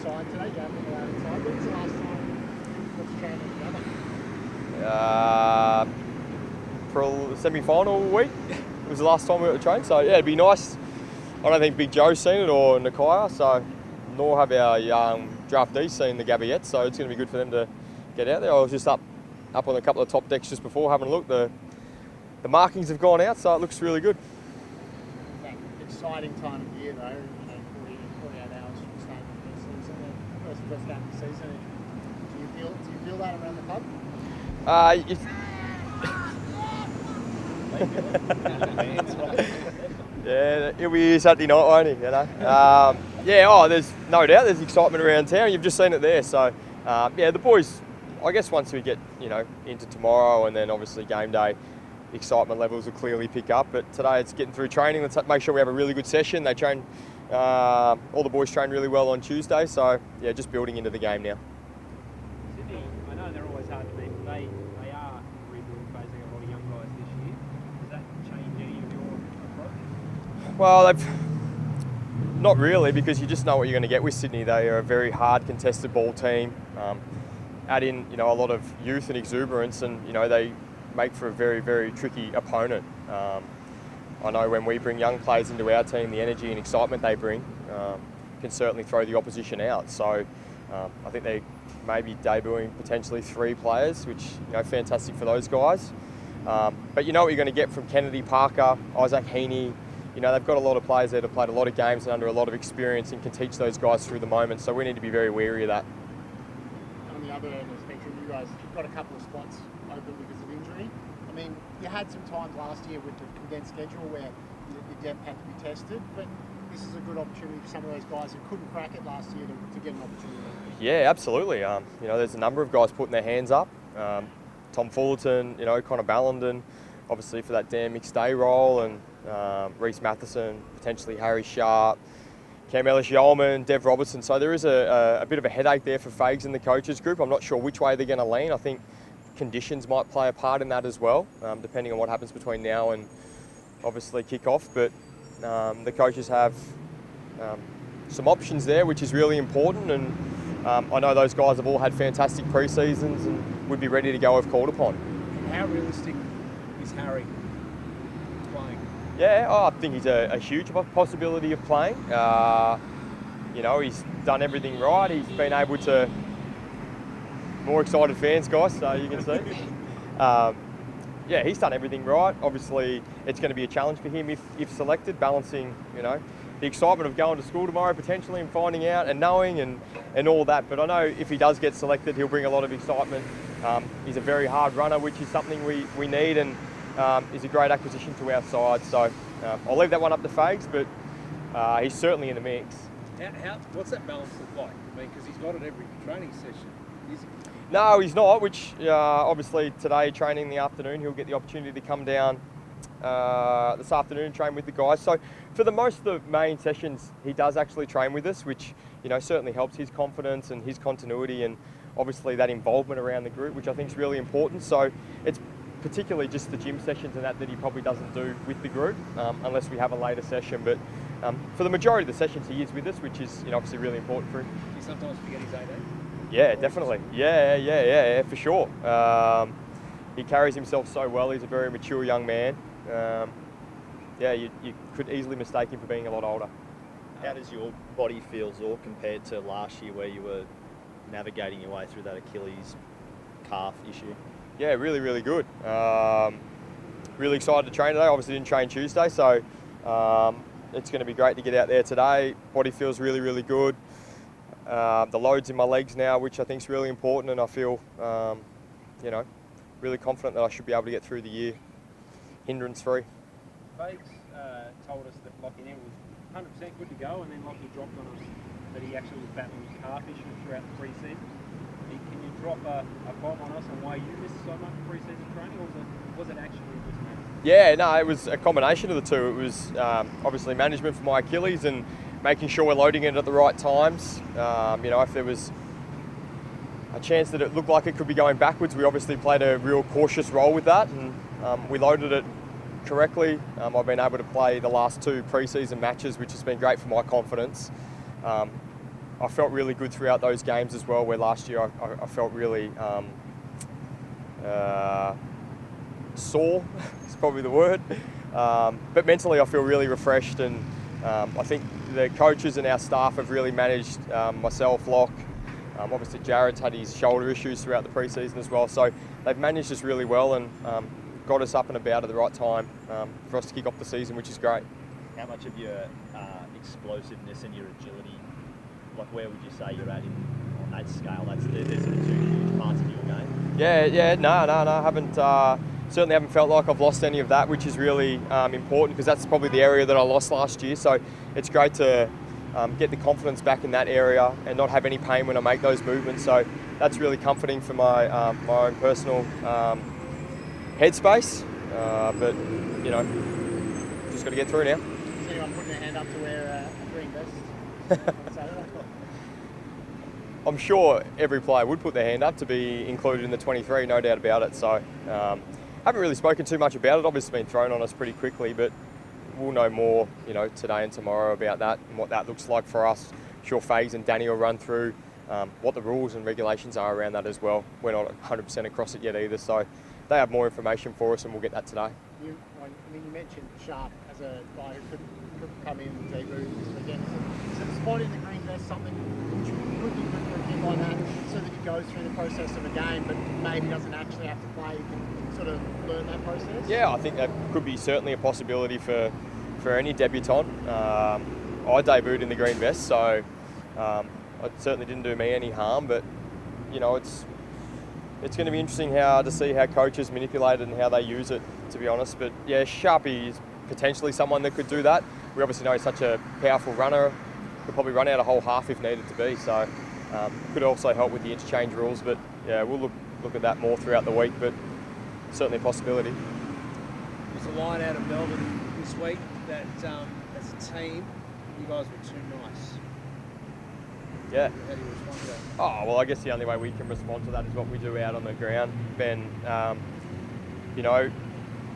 outside today. You haven't been allowed inside. When was the last time you got to train together? Semi-final week was the last time we were to train. So yeah, it'd be nice. I don't think Big Joe's seen it or Nakaya, so nor have our draftees seen the Gabby yet. So it's going to be good for them to get out there. I was just up on a couple of top decks just before having a look. The markings have gone out, so it looks really good. Exciting time of year though. 48 hours from starting the season, first game of the season. Do you feel that around the club? Yeah, he'll be here Saturday night, won't he? You know. There's no doubt there's excitement around town. You've just seen it there. So, the boys. I guess once we get into tomorrow and then obviously game day, excitement levels will clearly pick up. But today it's getting through training. Let's make sure we have a really good session. They train. All the boys trained really well on Tuesday. So yeah, just building into the game now. Sydney, I know they're always hard to beat. They are rebuilding phase. They got a lot of young guys this year. Does that change any of your approach? Well, not really, because you just know what you're going to get with Sydney. They are a very hard contested ball team. Add in a lot of youth and exuberance, and they make for a very, very tricky opponent. I know when we bring young players into our team, the energy and excitement they bring can certainly throw the opposition out. So I think they may be debuting potentially 3 players, which fantastic for those guys. But you know what you're going to get from Kennedy, Parker, Isaac Heaney. They've got a lot of players there that have played a lot of games and under a lot of experience and can teach those guys through the moment. So we need to be very wary of that. On the other end of the spectrum, you guys have got a couple of spots open because of injury. I mean, you had some times last year with the condensed schedule where your depth had to be tested, but this is a good opportunity for some of those guys who couldn't crack it last year to get an opportunity. Yeah, absolutely. There's a number of guys putting their hands up. Tom Fullerton, Connor Ballenden, obviously for that Dan McStay role, and Reece Matheson, potentially Harry Sharp, Cam Ellis-Yeoman, Dev Robertson. So there is a bit of a headache there for Fags and the coaches group. I'm not sure which way they're going to lean. I think conditions might play a part in that as well, depending on what happens between now and obviously kick-off. But the coaches have some options there, which is really important. And I know those guys have all had fantastic pre-seasons and would be ready to go if called upon. How realistic is Harry playing? Yeah, I think he's a huge possibility of playing. He's done everything right. He's been able to... More excited fans, guys, so you can see. He's done everything right. Obviously, it's going to be a challenge for him if selected, balancing, the excitement of going to school tomorrow potentially and finding out and knowing and all that. But I know if he does get selected, he'll bring a lot of excitement. He's a very hard runner, which is something we need, and is a great acquisition to our side. So I'll leave that one up to Fags, but he's certainly in the mix. What's that balance look like? I mean, because he's got it every training session, is he? No, he's not, which obviously today, training in the afternoon, he'll get the opportunity to come down this afternoon and train with the guys. So for the most of the main sessions, he does actually train with us, which certainly helps his confidence and his continuity, and obviously that involvement around the group, which I think is really important. So it's particularly just the gym sessions and that he probably doesn't do with the group, unless we have a later session. But for the majority of the sessions, he is with us, which is obviously really important for him. Do you sometimes forget his 18? Yeah, definitely. Yeah, for sure. He carries himself so well. He's a very mature young man. You could easily mistake him for being a lot older. How does your body feel, Zork, compared to last year where you were navigating your way through that Achilles calf issue? Yeah, really, really good. Really excited to train today. Obviously didn't train Tuesday, so it's going to be great to get out there today. Body feels really, really good. The load's in my legs now, which I think is really important, and I feel, really confident that I should be able to get through the year hindrance-free. Fags told us that Lockie Neal was 100% good to go, and then Lockie dropped on us that he actually was battling his calf issue throughout the pre-season. Can you drop a bomb on us on why you missed so much pre-season training, or was it actually just management? Yeah, no, it was a combination of the two. It was obviously management for my Achilles and making sure we're loading it at the right times. If there was a chance that it looked like it could be going backwards, we obviously played a real cautious role with that, and we loaded it correctly. I've been able to play the last 2 pre-season matches, which has been great for my confidence. I felt really good throughout those games as well, where last year I felt really sore, is probably the word. But mentally I feel really refreshed, and I think the coaches and our staff have really managed, myself, Locke, obviously Jared's had his shoulder issues throughout the pre-season as well, so they've managed us really well and got us up and about at the right time for us to kick off the season, which is great. How much of your explosiveness and your agility, like where would you say you're at on that scale? There's sort of two huge parts of your game. Yeah, no, haven't certainly haven't felt like I've lost any of that, which is really important, because that's probably the area that I lost last year. So it's great to get the confidence back in that area and not have any pain when I make those movements. So that's really comforting for my my own personal headspace. But you know, just got to get through now. Is anyone putting their hand up to wear a green vest on Saturday? I'm sure every player would put their hand up to be included in the 23, no doubt about it. So haven't really spoken too much about it. Obviously, it's been thrown on us pretty quickly, but we'll know more, you know, today and tomorrow about that and what that looks like for us. Sure, Fags and Danny will run through what the rules and regulations are around that as well. We're not 100% across it yet either, so they have more information for us, and we'll get that today. You mentioned Sharp as a guy who could come in and debut this weekend. Is a spot in the green vest something which could be good for a kid like that, so that he goes through the process of a game, but maybe doesn't actually have to play? He can sort of learn that process. Yeah, I think that could be certainly a possibility for any debutant. I debuted in the green vest, so it certainly didn't do me any harm. But you know, it's going to be interesting to see how coaches manipulate it and how they use it, to be honest. But yeah, Sharpie is potentially someone that could do that. We obviously know he's such a powerful runner. Could probably run out a whole half if needed to be. So could also help with the interchange rules. But yeah, we'll look at that more throughout the week. But certainly a possibility. There's a line out of Melbourne this week that as a team, you guys were too nice. Yeah. How do you respond to that? Oh, well, I guess the only way we can respond to that is what we do out on the ground, Ben. You know,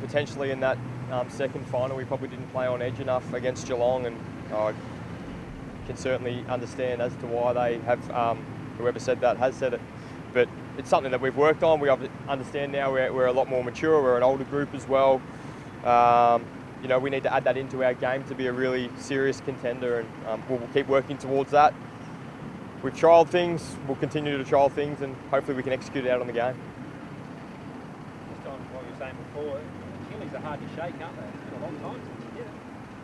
potentially in that second final, we probably didn't play on edge enough against Geelong, and I can certainly understand as to why they have, whoever said that has said it. But it's something that we've worked on. We understand now we're a lot more mature. We're an older group as well. You know, we need to add that into our game to be a really serious contender, and we'll keep working towards that. We've trialled things, we'll continue to trial things, and hopefully we can execute it out on the game. Just on what you were saying before, Achilles are hard to shake, aren't they? It's been a long time since you did it.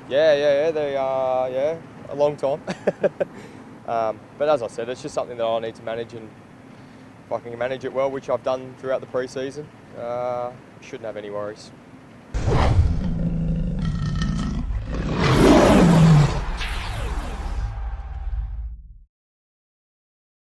Yeah, they are, a long time. But as I said, it's just something that I need to manage, and if I can manage it well, which I've done throughout the pre-season, shouldn't have any worries.